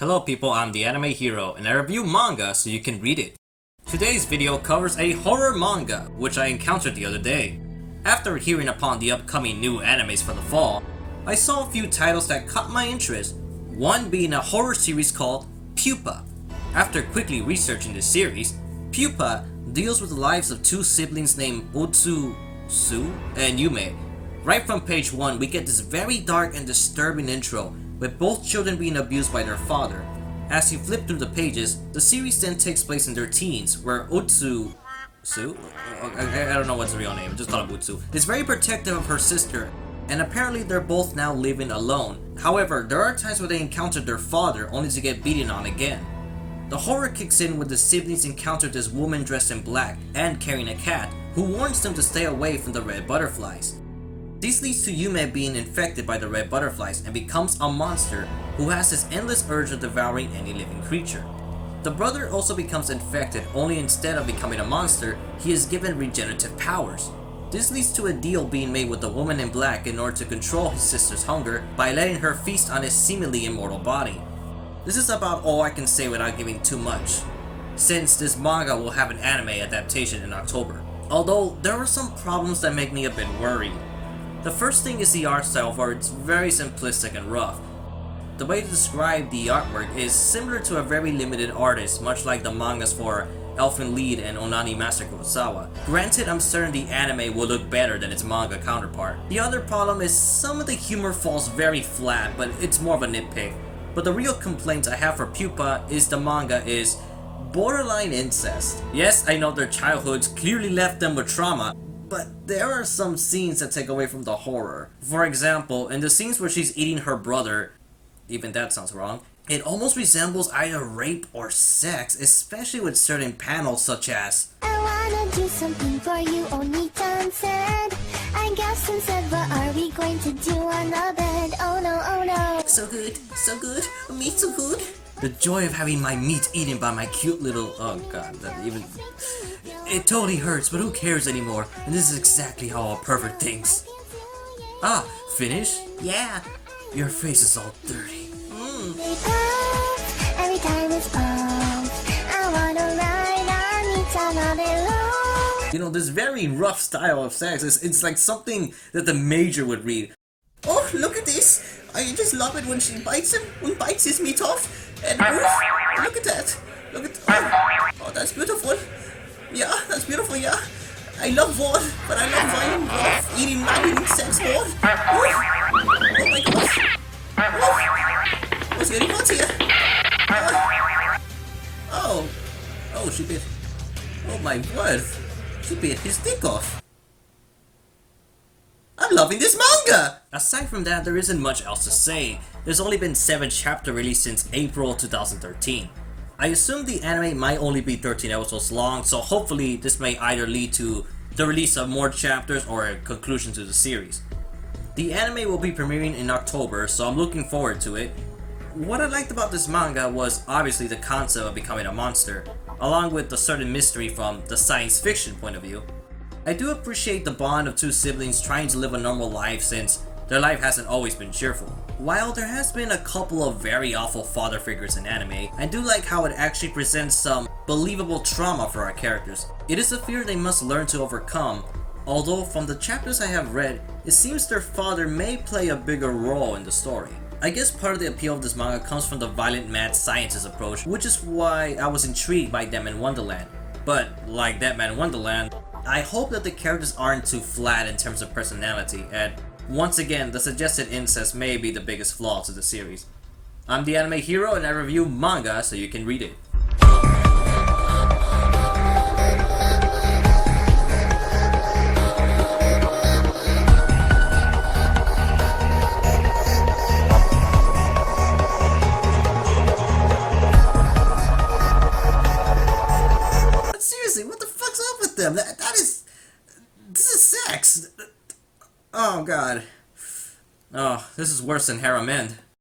Hello people, I'm the AnimeHERO, and I review manga so you can read it. Today's video covers a horror manga, which I encountered the other day. After hearing upon the upcoming new animes for the fall, I saw a few titles that caught my interest, one being a horror series called Pupa. After quickly researching the series, Pupa deals with the lives of two siblings named Su and Yume. Right from page 1, we get this very dark and disturbing intro, with both children being abused by their father. As you flip through the pages, the series then takes place in their teens, where Su? I don't know what's the real name, just call it Utsu, is very protective of her sister, and apparently they're both now living alone. However, there are times where they encounter their father only to get beaten on again. The horror kicks in when the siblings encounter this woman dressed in black and carrying a cat, who warns them to stay away from the red butterflies. This leads to Yume being infected by the red butterflies and becomes a monster who has this endless urge of devouring any living creature. The brother also becomes infected, only instead of becoming a monster, he is given regenerative powers. This leads to a deal being made with the woman in black in order to control his sister's hunger by letting her feast on his seemingly immortal body. This is about all I can say without giving too much, since this manga will have an anime adaptation in October. Although, there are some problems that make me a bit worried. The first thing is the art style, where it's very simplistic and rough. The way to describe the artwork is similar to a very limited artist, much like the mangas for Elfen Lied and Onani Master Kurosawa. Granted, I'm certain the anime will look better than its manga counterpart. The other problem is some of the humor falls very flat, but it's more of a nitpick. But the real complaint I have for Pupa is the manga is borderline incest. Yes, I know their childhoods clearly left them with trauma, but there are some scenes that take away from the horror. For example, in the scenes where she's eating her brother, even that sounds wrong, it almost resembles either rape or sex, especially with certain panels such as I wanna do something for you, Oni-chan said. I guess instead, what are we going to do on the bed? Oh no. so good, meat so good. The joy of having my meat eaten by my cute little, oh god, that even, it totally hurts, but who cares anymore? And this is exactly how a pervert thinks. Ah, finish? Yeah. Your face is all dirty. Every time it's I wanna ride on all day long. You know, this very rough style of sex, it's like something that the major would read. Oh, look at this! I just love it when she bites him, and bites his meat off. And oof, look at that! Look at, oh, that's beautiful. Yeah, that's beautiful, yeah. I love war, but I love violent love, eating man-eating sex war. Oh my gosh. What's getting hot here? Oh, she bit. Oh my word. She bit his dick off. I'm loving this manga! Aside from that, there isn't much else to say. There's only been 7 chapters released since April 2013. I assume the anime might only be 13 episodes long, so hopefully this may either lead to the release of more chapters or a conclusion to the series. The anime will be premiering in October, so I'm looking forward to it. What I liked about this manga was obviously the concept of becoming a monster, along with the certain mystery from the science fiction point of view. I do appreciate the bond of two siblings trying to live a normal life since their life hasn't always been cheerful. While there has been a couple of very awful father figures in anime, I do like how it actually presents some believable trauma for our characters. It is a fear they must learn to overcome, although from the chapters I have read, it seems their father may play a bigger role in the story. I guess part of the appeal of this manga comes from the violent mad scientist approach, which is why I was intrigued by Dead Man Wonderland. But like Dead Man Wonderland, I hope that the characters aren't too flat in terms of personality, and once again, the suggested incest may be the biggest flaw to the series. I'm the AnimeHERO and I review manga so you can read it. But seriously, what the fuck's up with them? This is sex. Oh god. Oh, this is worse than Harem End.